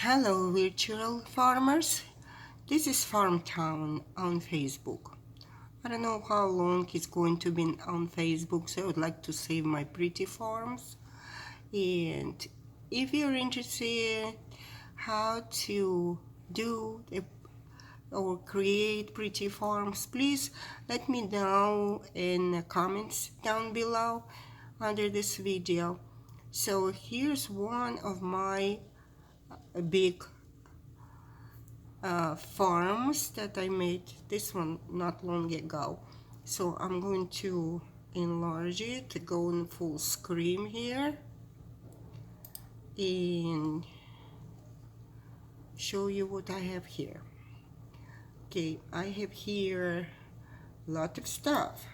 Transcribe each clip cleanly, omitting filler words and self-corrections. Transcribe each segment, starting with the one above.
Hello, virtual farmers. This is FarmTown on Facebook. I don't know how long it's going to be on Facebook, so I would like to save my pretty farms. And if you're interested how to do or create pretty farms, please let me know in the comments down below under this video. So here's one of my big farms that I made this one not long ago. So I'm going to enlarge it to go in full screen here and show you what I have here. Okay, I have here a lot of stuff.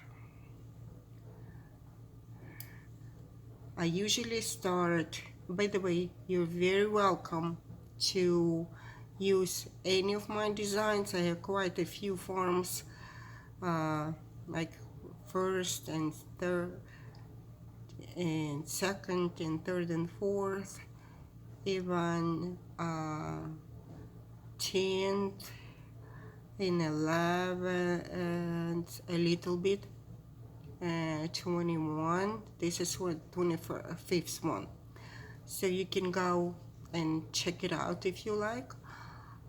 I usually start, by the way, you're very welcome to use any of my designs. I have quite a few forms, like first and third and second and third and fourth, even 10th and 11 and a little bit 21. This is what 25th one, so you can go and check it out if you like.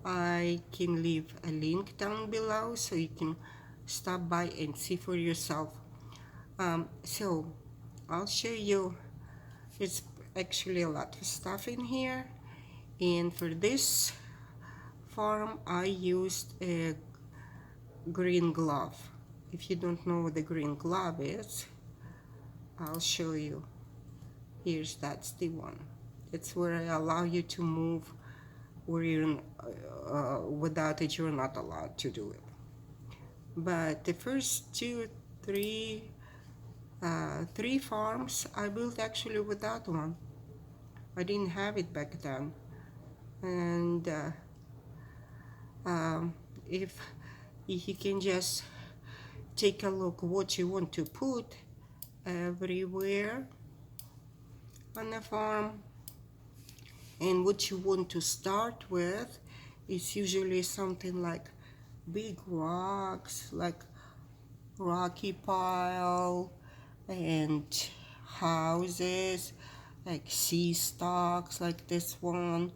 I can leave a link down below so you can stop by and see for yourself. So I'll show you. It's actually a lot of stuff in here, and for this farm I used a green glove. If you don't know what the green glove is, I'll show you. That's the one. It's where I allow you to move where you're without it you're not allowed to do it. But the first three farms I built actually with that one. I didn't have it back then, and if you can just take a look what you want to put everywhere on the farm, and what you want to start with is usually something like big rocks, like rocky pile, and houses like sea stocks like this one.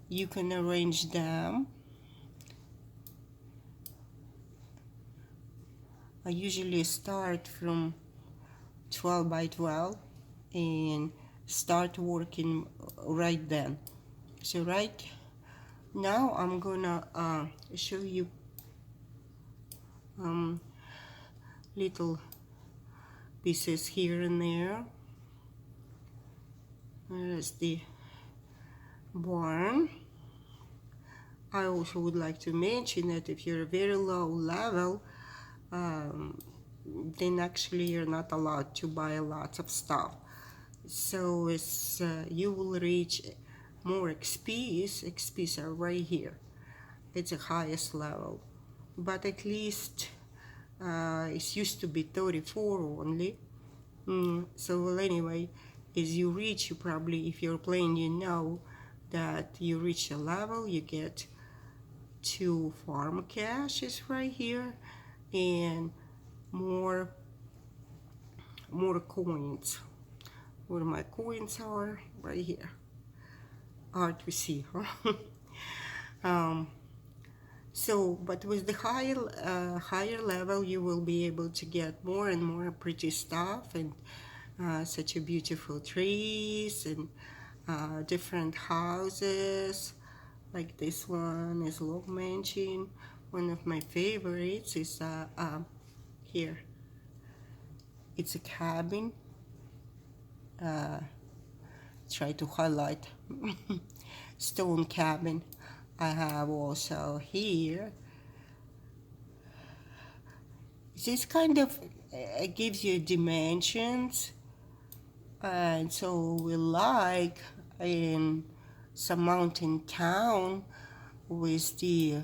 You can arrange them. I usually start from 12 by 12 and start working right then. So right now I'm gonna show you little pieces here and there. There's the barn. I also would like to mention that if you're a very low level, then actually you're not allowed to buy lots of stuff. So as you will reach more XPs are right here. It's the highest level, but at least it used to be 34 only. So well, anyway, as you reach, you probably, if you're playing, you know that you reach a level, you get 2 farm caches right here and more coins. Where my coins are, right here. Hard to see, huh? So, but with the higher level, you will be able to get more and more pretty stuff, and such a beautiful trees and different houses. Like this one is log mansion. One of my favorites is here. It's a cabin. Try to highlight stone cabin. I have also here. This kind of gives you dimensions, and so we like in some mountain town with the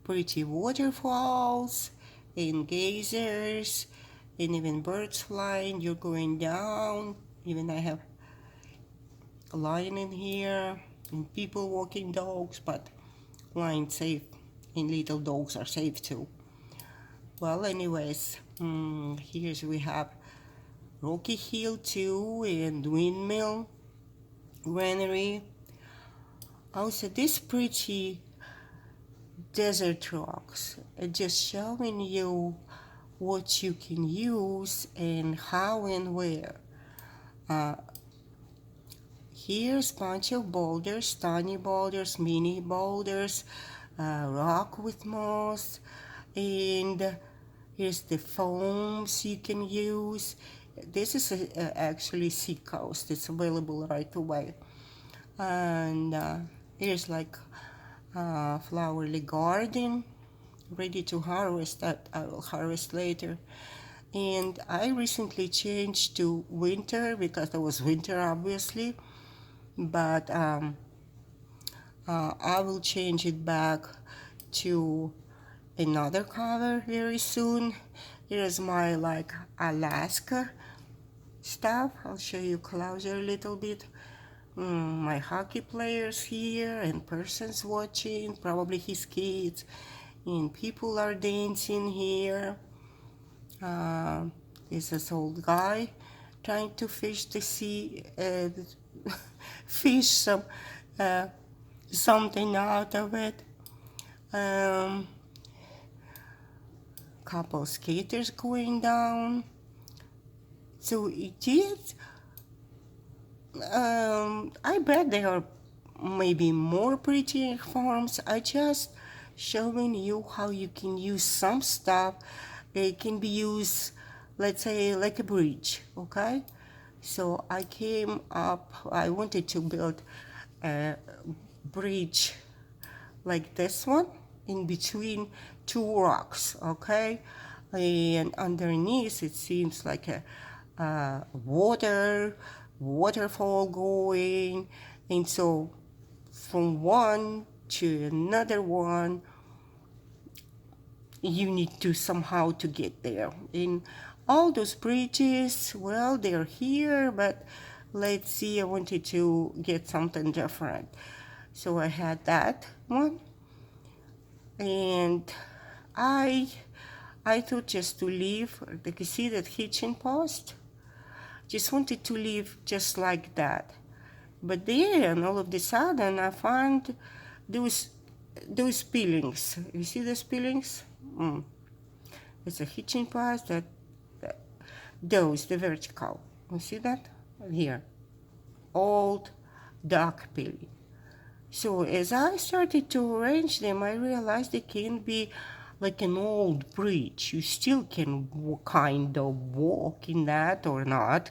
pretty waterfalls and geysers and even birds flying. You're going down. Even I have a lion in here and people walking dogs, but lions safe and little dogs are safe too. Well, anyways, here's we have Rocky Hill too and Windmill Granary. Also, this pretty desert rocks, just showing you what you can use and how and where. Here's a bunch of boulders, tiny boulders, mini boulders, rock with moss, and here's the foams you can use. This is actually sea coast. It's available right away. And here's like a flowery garden ready to harvest that I will harvest later. And I recently changed to winter because there was winter obviously, but I will change it back to another color very soon. Here's my like Alaska stuff. I'll show you closer a little bit. My hockey players here and persons watching, probably his kids, and people are dancing here. There's this old guy trying to fish the sea, fish something out of it. Couple skaters going down. So it is. I bet there are maybe more pretty farms. I just showing you how you can use some stuff. It can be used, let's say, like a bridge, okay? So I came up, I wanted to build a bridge like this one in between two rocks, okay? And underneath it seems like a waterfall going, and so from one to another one you need to somehow to get there. And all those bridges, well, they're here, but let's see, I wanted to get something different. So I had that one, and I thought just to leave, like you see that hitching post, just wanted to leave just like that. But then all of a sudden I found those peelings. You see those peelings? It's a hitching post those, the vertical. You see that? Here. Old dark peeling. So as I started to arrange them, I realized they can be like an old bridge. You still can kind of walk in that or not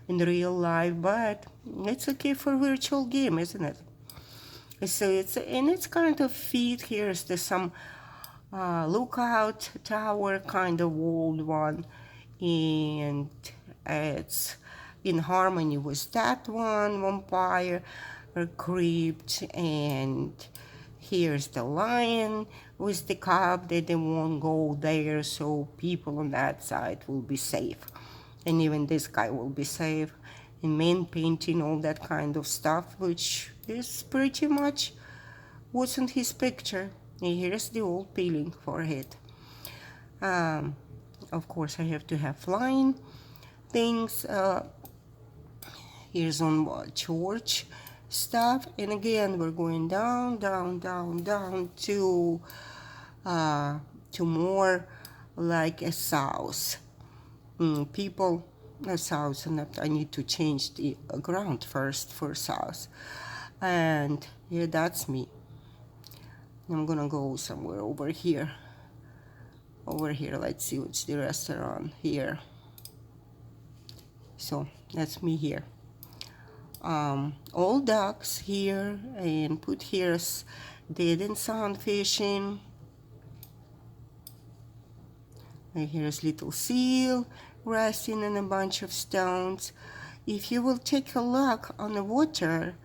in real life, but it's okay for virtual game, isn't it? So it's kind of fit. Here's some lookout tower, kind of old one, and it's in harmony with that one, vampire crypt. And here's the lion with the cub that they won't go there, so people on that side will be safe, and even this guy will be safe. And main painting, all that kind of stuff, which is pretty much what's in his picture. And here's the old peeling for it. Of course, I have to have flying things. Here's on church stuff, and again we're going down to more like a south. People south, and I need to change the ground first for south. And yeah, that's me. I'm gonna go somewhere over here. Let's see what's the restaurant here. So that's me here. All ducks here, and put here's dead and sun fishing. And here's little seal resting on a bunch of stones. If you will take a look on the water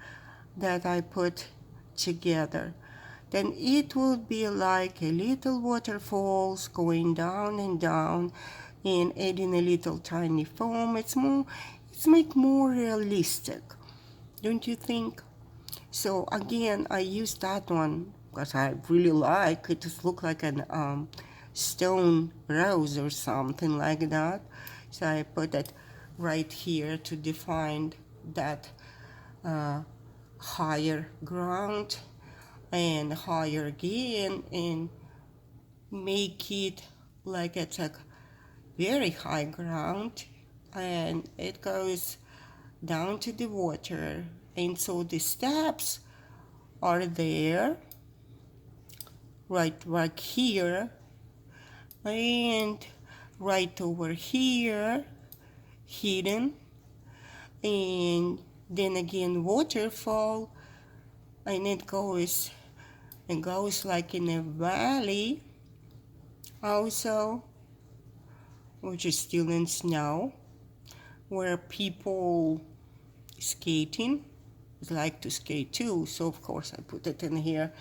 that I put together, then it would be like a little waterfalls going down and down, and adding a little tiny foam. It's make more realistic. don't you think? So again, I use that one because I really like it. Just look like an stone rose or something like that. So I put it right here to define that higher ground and higher again, and make it like it's a very high ground, and it goes down to the water. And so the steps are there right here, and right over here hidden, and then again waterfall, and it goes like in a valley also, which is still in snow, where people skating like to skate too. So of course I put it in here,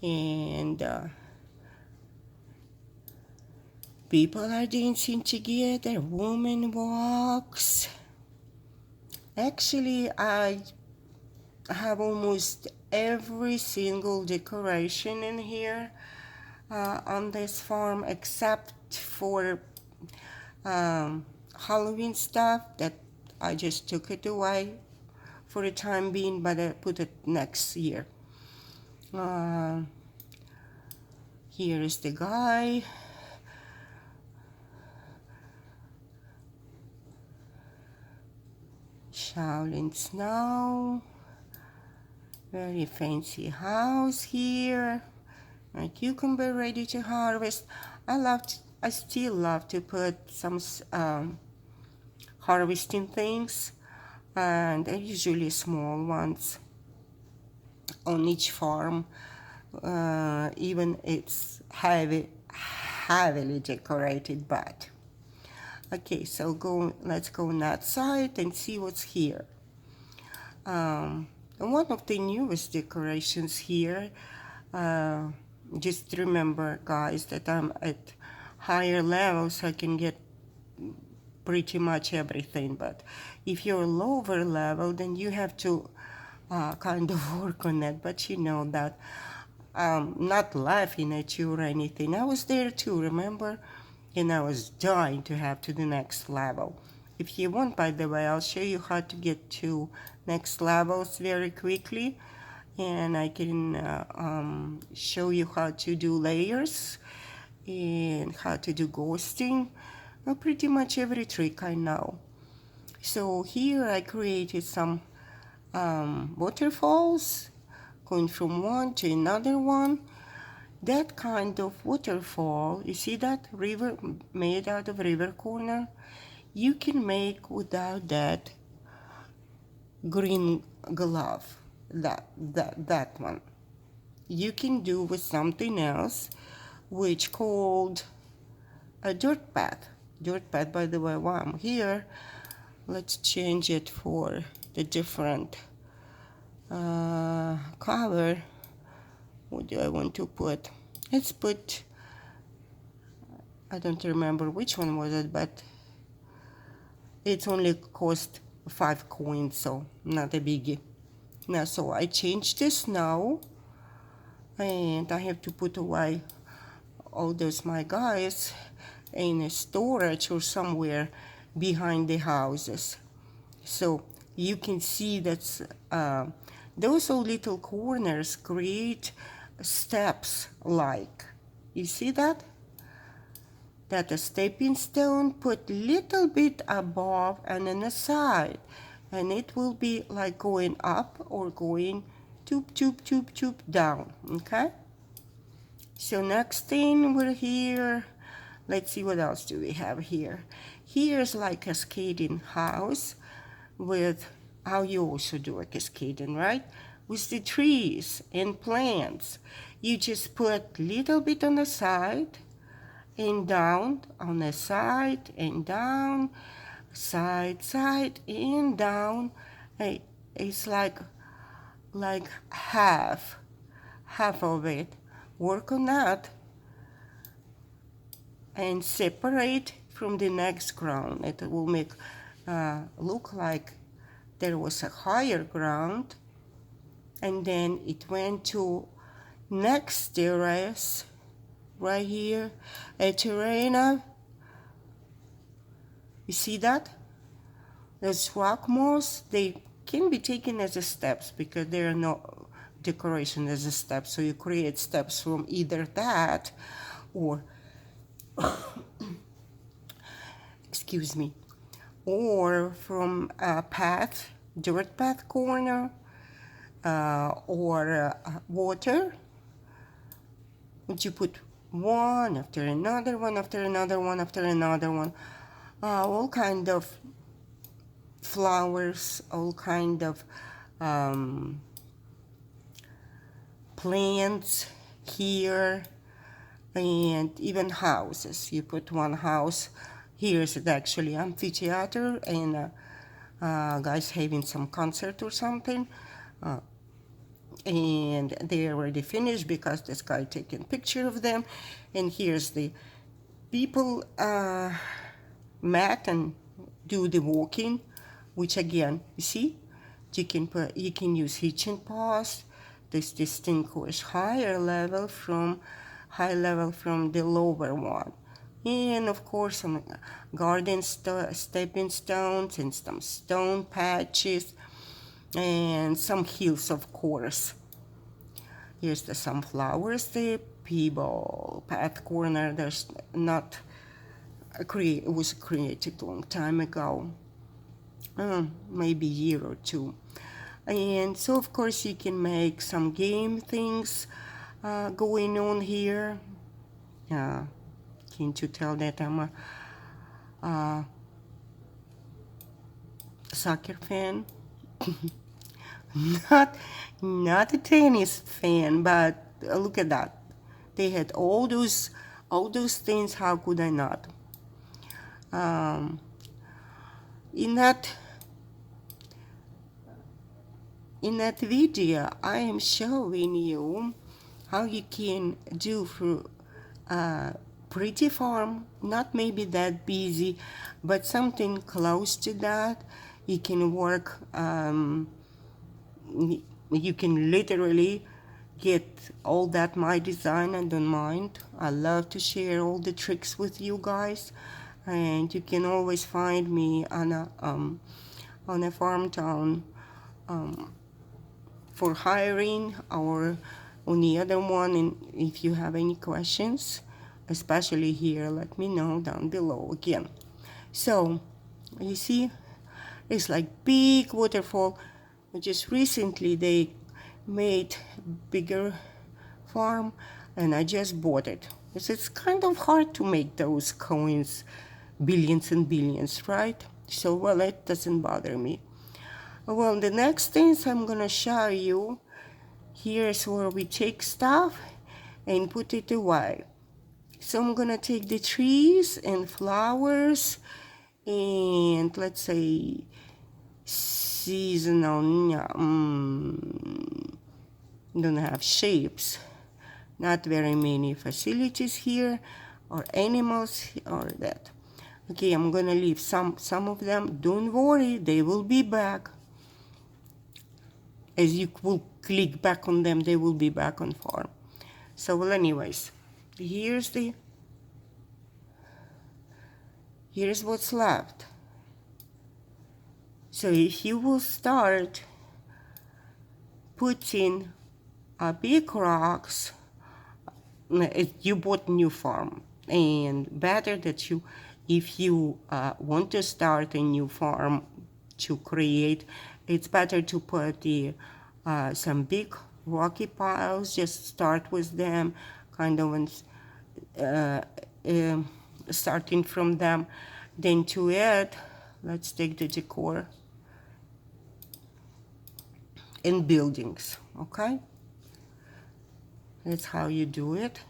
and people are dancing together. Woman walks. Actually, I have almost every single decoration in here on this farm, except for Halloween stuff that I just took it away for the time being, but I put it next year. Here is the guy. Shaolin snow. Very fancy house here. My cucumber ready to harvest. I still love to put some harvesting things, and they're usually small ones on each farm. Even it's heavily decorated, but okay, so let's go on that side and see what's here. And one of the newest decorations here, just remember guys that I'm at higher levels, so I can get pretty much everything, but if you're lower level, then you have to kind of work on it. But you know that not laughing at you or anything. I was there too, remember? And I was dying to have to the next level. If you want, by the way, I'll show you how to get to next levels very quickly, and I can show you how to do layers and how to do ghosting. Well, pretty much every trick I know. So here I created some waterfalls going from one to another one. That kind of waterfall, you see that river made out of river corner? You can make without that green glove, that one. You can do with something else, which called a dirt path. Dirt path, by the way, while I'm here, let's change it for the different color. What do I want to put? Let's put, I don't remember which one was it, but it's only cost 5 coins, so not a biggie. Now, so I changed this now, and I have to put away all those my guys in a storage or somewhere behind the houses. So you can see that those little corners create steps like, you see that? That a stepping stone put little bit above and on the side, and it will be like going up or going toop down, okay? So next thing we're here, let's see what else do we have here. Here's like a cascading house with how you also do a cascading, right? With the trees and plants. You just put little bit on the side and down, on the side and down, side and down. It's like half of it. Work on that and separate from the next ground. It will make look like there was a higher ground, and then it went to next terrace right here, a terrain. You see that? Those rock moss, they can be taken as a steps because there are no decoration as a step. So you create steps from either that or, excuse me, or from a path, dirt path corner, or water. Would you put one after another one after another one after another one? All kind of flowers, all kind of plants here, and even houses. You put one house. Here's actually amphitheater, and guys having some concert or something. And they already finished because this guy taking picture of them. And here's the people met and do the walking, which again, you see, you can use hitching posts. This distinguish high level from the lower one. And of course some garden stepping stones and some stone patches and some hills, of course. Here's the sunflowers, the people path corner. There's not it was created a long time ago, maybe a year or two. And so of course you can make some game things going on here. Can't you tell that I'm a soccer fan? not a tennis fan, but look at that. They had all those things. How could I not? In that video, I am showing you how you can do for pretty farm, not maybe that busy, but something close to that. You can work, you can literally get all that my design. I don't mind. I love to share all the tricks with you guys, and you can always find me on a FarmTown for hiring, or on the other one. And if you have any questions, especially here, let me know down below again. So you see, it's like big waterfall. Just recently they made bigger farm, and I just bought it. It's kind of hard to make those coins, billions and billions, right? So well, it doesn't bother me. Well, the next things I'm gonna show you, here's where we take stuff and put it away. So I'm gonna take the trees and flowers and, let's say, seasonal, don't have shapes, not very many facilities here or animals or that. Okay, I'm gonna leave some of them. Don't worry, they will be back. As you will click back on them, they will be back on farm. So well, anyways, here's what's left. So if you will start putting big rocks, you bought new farm, and better that you, if you want to start a new farm to create, it's better to put some big rocky piles. Just start with them, kind of starting from them. Then to add, let's take the decor and buildings, okay? That's how you do it.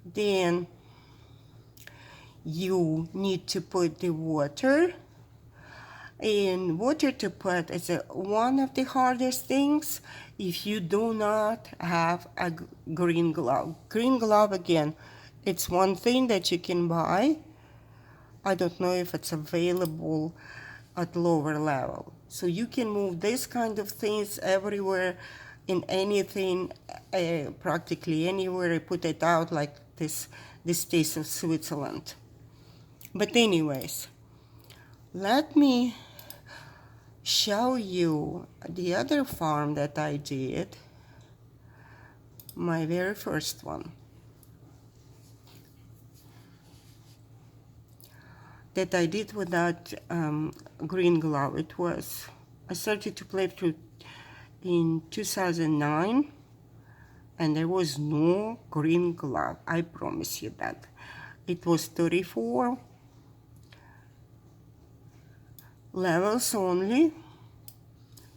Then you need to put the water. And water to put is one of the hardest things if you do not have a green glove. Green glove, again, it's one thing that you can buy. I don't know if it's available at lower level. So you can move this kind of things everywhere, in anything, practically anywhere. I put it out like this taste of Switzerland. But anyways, let me show you the other farm that I did, my very first one, that I did without green glove. I started to play through in 2009, and there was no green glove, I promise you that. It was 34 levels only,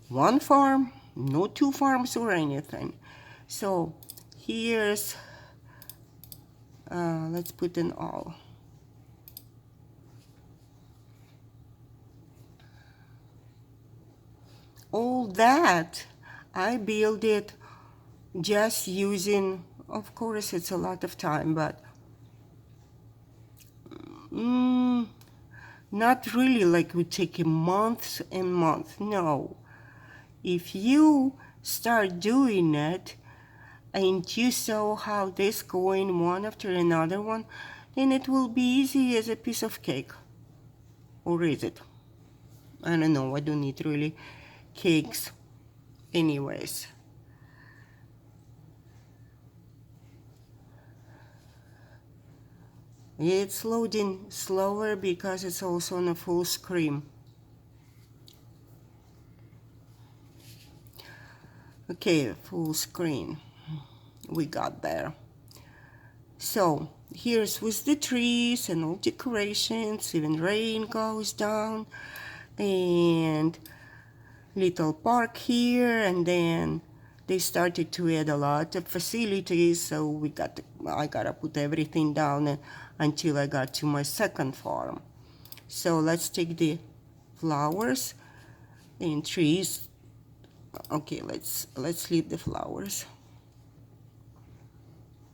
one farm, no two farms or anything. So here's, let's put in all. All that, I built it just using, of course it's a lot of time, but not really like we take months and months. No. If you start doing it and you saw how this going one after another one, then it will be easy as a piece of cake. Or is it? I don't know, I don't eat really cakes anyways. It's loading slower because it's also on a full screen. Okay, full screen. We got there. So here's with the trees and all decorations, even rain goes down, and little park here, and then they started to add a lot of facilities, so I gotta put everything down until I got to my second farm. So let's take the flowers and trees. Okay, let's leave the flowers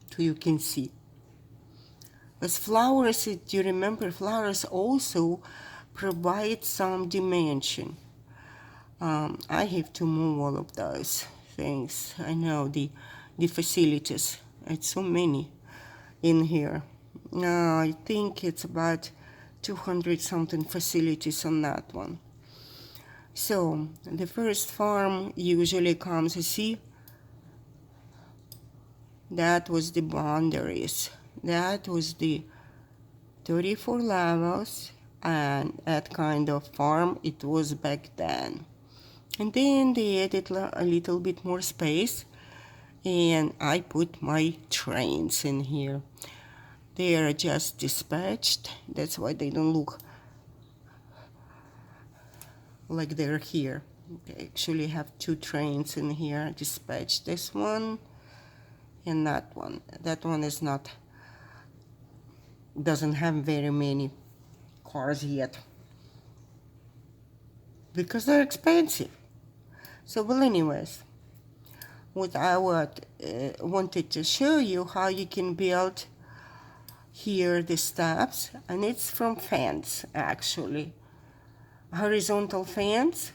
so you can see. As flowers, do you remember, flowers also provide some dimension. I have to move all of those things. I know the facilities. It's so many in here. I think it's about 200 something facilities on that one. So the first farm usually comes, you see, that was the boundaries. That was the 34 levels, and that kind of farm it was back then. And then they added a little bit more space, and I put my trains in here. They are just dispatched. That's why they don't look like they're here. They actually have two trains in here dispatched. This one and that one. That one is not, doesn't have very many cars yet because they're expensive. So, well, anyways, what I wanted to show you how you can build here the steps, and it's from fence actually. Horizontal fence,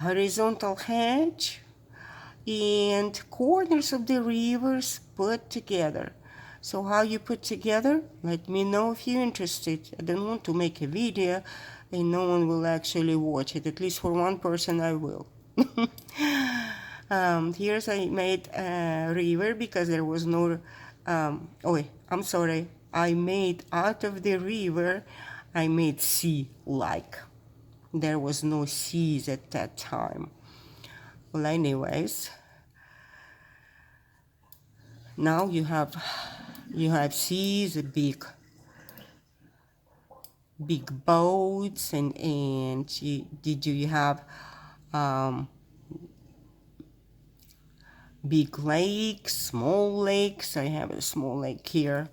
horizontal hedge, and corners of the rivers put together. So how you put together, let me know if you're interested. I don't want to make a video and no one will actually watch it. At least for one person I will. Here's I made a river because there was no, I'm sorry. I made out of the river, I made sea-like. There was no seas at that time. Well, anyways, now you have seas, big boats, and you have big lakes, small lakes. I have a small lake here,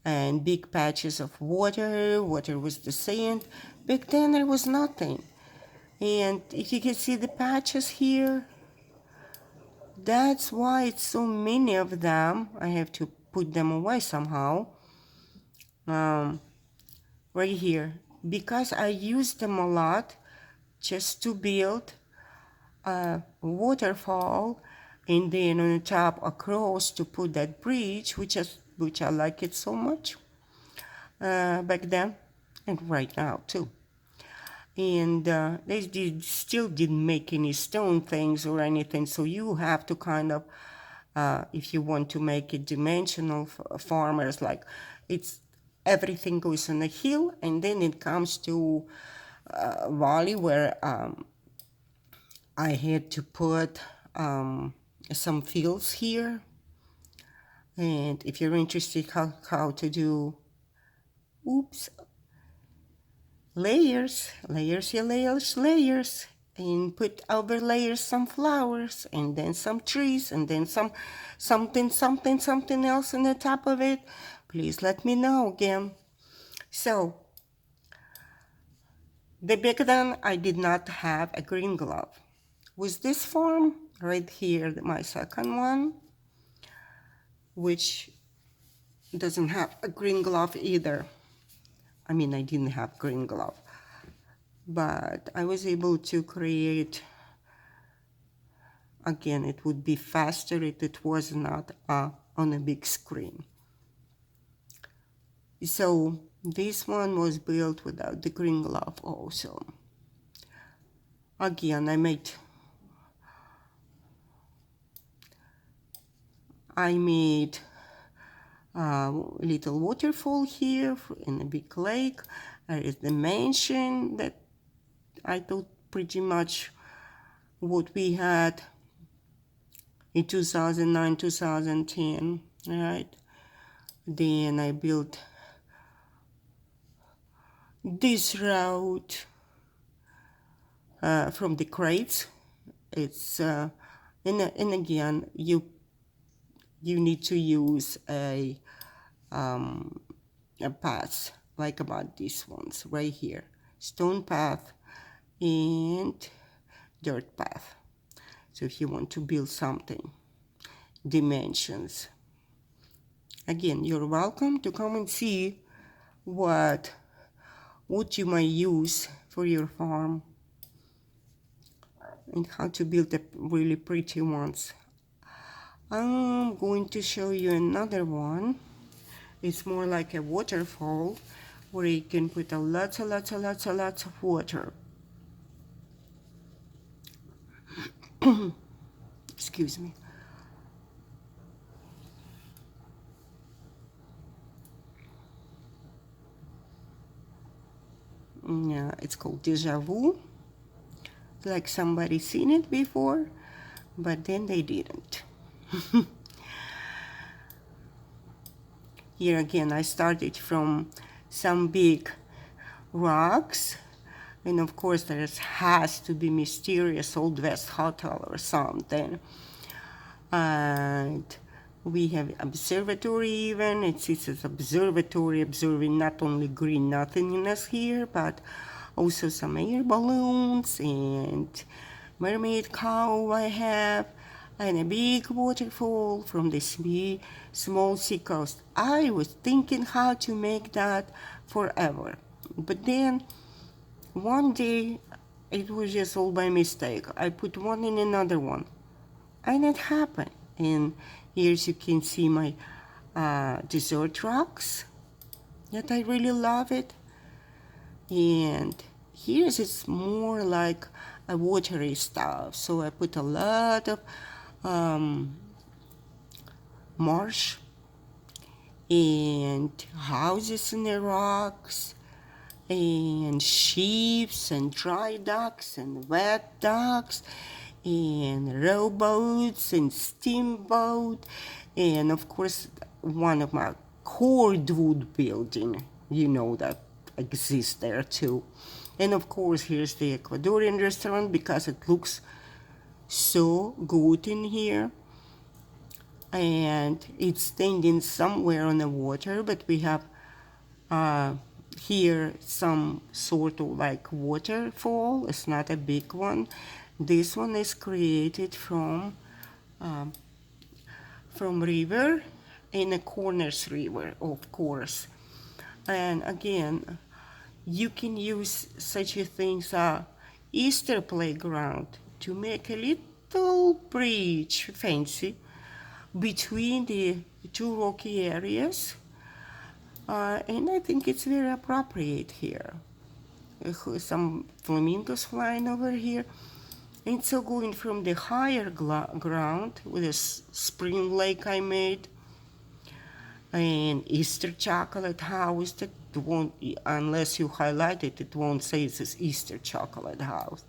and big patches of water. Water was the sand. Back then there was nothing. And if you can see the patches here, that's why it's so many of them. I have to put them away somehow. Right here, because I use them a lot just to build a waterfall, and then on the top across to put that bridge, which I like it so much back then and right now too. And they still didn't make any stone things or anything, so you have to kind of, if you want to make it dimensional for farmers, like it's everything goes on a hill, and then it comes to a valley where I had to put some fields here. And if you're interested how to do, oops, layers, and put over layers some flowers, and then some trees, and then something else on the top of it, please let me know again. So, back then I did not have a green glove. With this farm right here, my second one, which doesn't have a green glove either. I mean, I didn't have green glove, but I was able to create, again, it would be faster if it was not on a big screen. So this one was built without the green glove also. Again, I made a little waterfall here in a big lake. There is the mansion that I thought pretty much what we had in 2009, 2010, right? Then I built this route from the crates. It's and again, you need to use a path like about these ones right here, stone path and dirt path. So if you want to build something, dimensions, again, you're welcome to come and see what you might use for your farm and how to build the really pretty ones. I'm going to show you another one. It's more like a waterfall where you can put a lots of water. Excuse me. Yeah, it's called Deja Vu. Like somebody seen it before, but then they didn't. Here again, I started from some big rocks, and of course there has to be mysterious Old West hotel or something. And we have observatory even. It's an observatory observing not only green nothingness here, but also some air balloons and mermaid cow I have, and a big waterfall from the small sea coast. I was thinking how to make that forever, but then one day it was just all by mistake. I put one in another one, and it happened. And here you can see my desert rocks that I really love it. And here's it's more like a watery stuff, so I put a lot of marsh and houses in the rocks and sheeps and dry ducks and wet ducks and rowboats and steamboat, and of course one of my cordwood building, you know, that exists there too. And of course here's the Ecuadorian restaurant because it looks so good in here, and it's standing somewhere on the water, but we have here some sort of like waterfall. It's not a big one. This one is created from river, in a Corners River, of course. And again, you can use such a things Easter playground to make a little bridge, fancy, between the two rocky areas. And I think it's very appropriate here. Some flamingos flying over here. And so going from the higher ground with a spring lake I made, and Easter chocolate house that won't, unless you highlight it, it won't say it's this Easter chocolate house.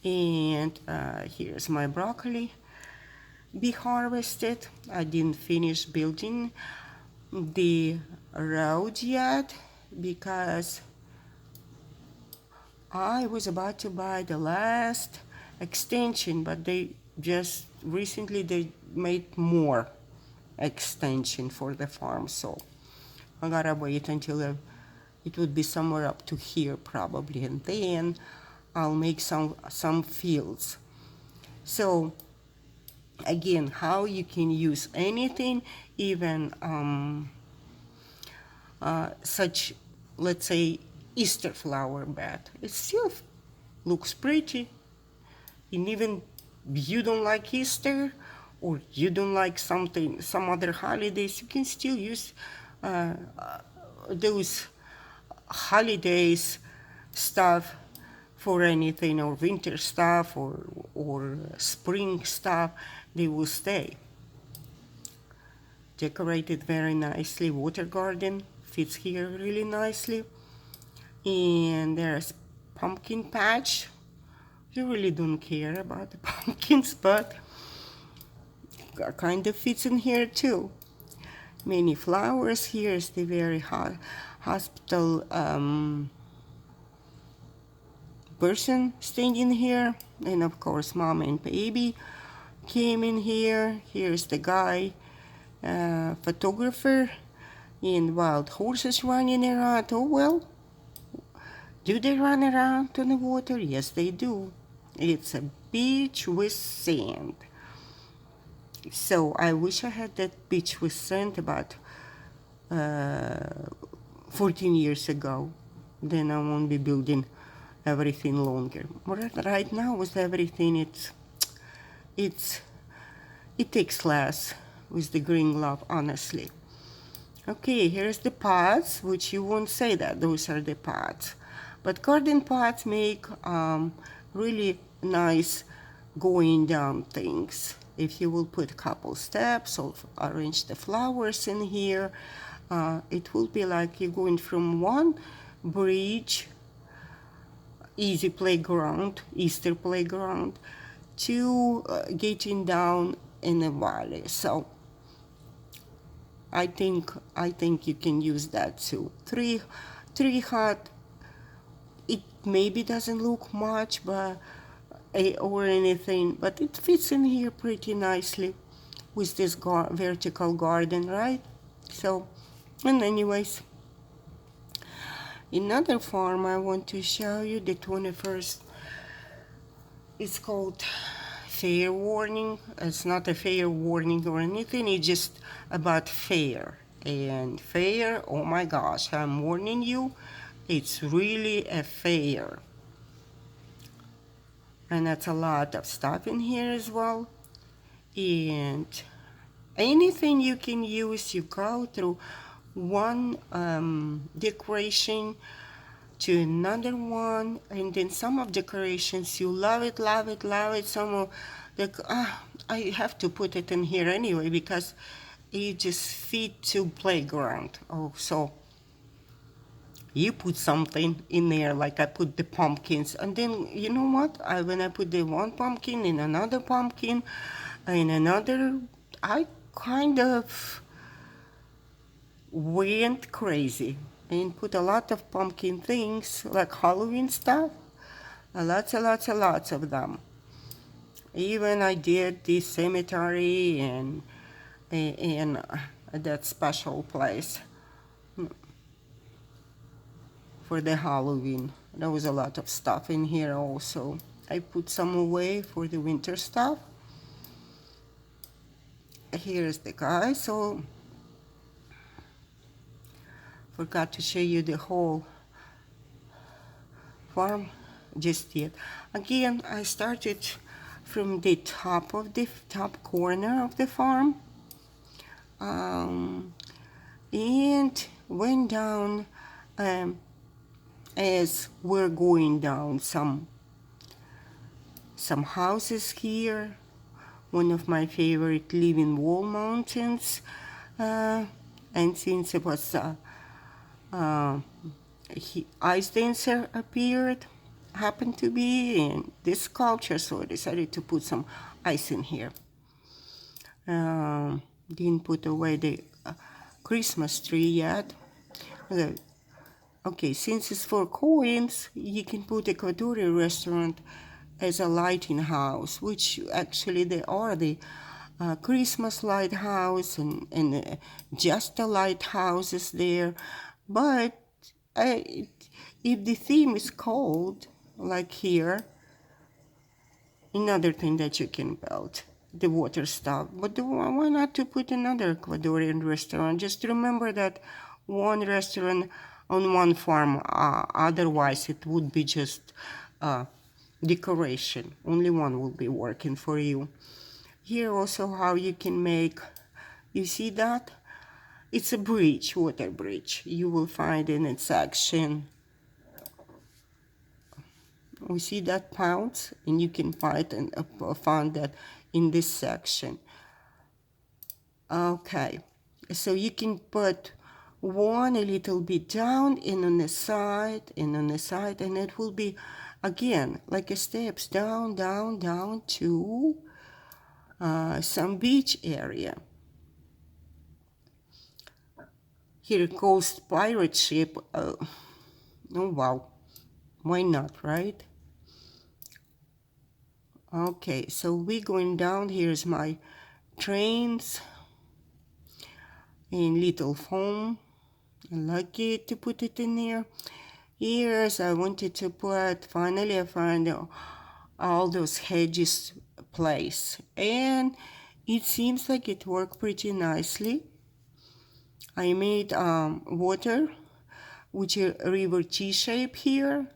And here's my broccoli be harvested. I didn't finish building the road yet because I was about to buy the last extension, but they just recently they made more extension for the farm, so I gotta wait until it would be somewhere up to here probably, and then I'll make some fields. So again, how you can use anything, even such, let's say, Easter flower bed. It still looks pretty. And even you don't like Easter, or you don't like some other holidays, you can still use those holidays stuff for anything, or winter stuff, or spring stuff. They will stay. Decorated very nicely. Water garden fits here really nicely. And there's pumpkin patch. You really don't care about the pumpkins, but kind of fits in here too. Many flowers. Here's the very hospital person standing here, and of course mom and baby came in here. Here's the guy, photographer, and wild horses running around. Oh well, do they run around on the water? Yes, they do. It's a beach with sand. So I wish I had that beach with sand about 14 years ago. Then I won't be building everything longer. Right now with everything, it takes less with the green glove, honestly. Okay, here's the pots, which you won't say that those are the pots. But garden pots make really nice going down things. If you will put a couple steps or arrange the flowers in here, it will be like you're going from one bridge, easy playground, Easter playground, to getting down in the valley. So I think you can use that too. Three hut. It maybe doesn't look much, but or anything, but it fits in here pretty nicely with this vertical garden, right? So, and anyways, another farm I want to show you, the 21st. It's called fair warning. It's not a fair warning or anything. It's just about fair. And fair, oh my gosh, I'm warning you, it's really a fair. And that's a lot of stuff in here as well. And anything you can use, you go through one decoration to another one, and then some of decorations you love it. Some of I have to put it in here anyway because it just fit to playground. Oh, so you put something in there, like I put the pumpkins, and then you know what? When I put the one pumpkin in another pumpkin, in another, I kind of went crazy and put a lot of pumpkin things, like Halloween stuff, lots of them. Even I did the cemetery and that special place for the Halloween. There was a lot of stuff in here also. I put some away for the winter stuff. Here's the guy. So forgot to show you the whole farm. just yet. Again, I started from the top of the top corner of the farm, and went down as we're going down some houses here. One of my favorite living wall mountains, and since it was ice dancer appeared, happened to be in this sculpture, so I decided to put some ice in here. Didn't put away the Christmas tree yet. Okay, since it's for coins, you can put Ecuadorian restaurant as a lighting house, which actually they are the Christmas lighthouse and just the lighthouses there. But if the theme is cold, like here, another thing that you can build, the water stuff. But why not to put another Ecuadorian restaurant? Just remember that one restaurant on one farm, otherwise it would be just decoration. Only one will be working for you. Here also how you can make, you see that? It's a bridge, water bridge. You will find in its section. We see that pounds, and you can find that in this section. Okay, so you can put one a little bit down and on the side and on the side, and it will be again like a steps down, down, down to some beach area. Here goes pirate ship. Oh wow, why not, right? Okay, so we're going down. Here's my trains in little foam. I like it to put it in there. Here's I wanted to put, finally I found all those hedges place, and it seems like it worked pretty nicely. I made water, which is a river T-shape here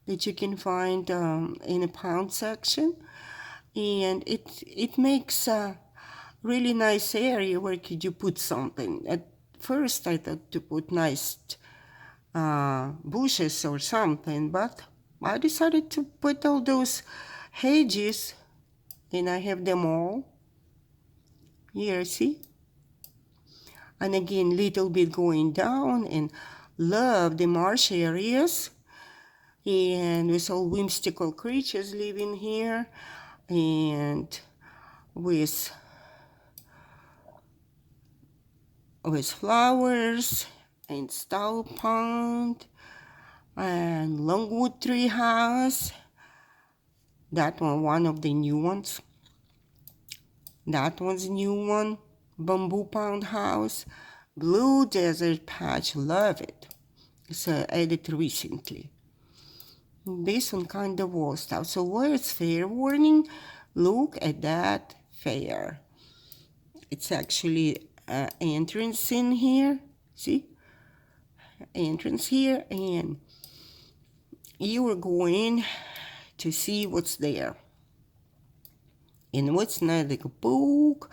that you can find in a pound section, and it makes a really nice area where could you put something. At first I thought to put nice bushes or something, but I decided to put all those hedges, and I have them all here, see? And again, little bit going down, and love the marsh areas, and with all whimsical creatures living here, and with flowers and star pond and longwood tree house. That one of the new ones. That one's a new one. Bamboo pound house. Blue desert patch, love it. It's added recently. This one kind of wall stuff. So where's fair warning? Look at that fair. It's actually entrance in here. See? Entrance here, and you are going to see what's there. And what's not like a book,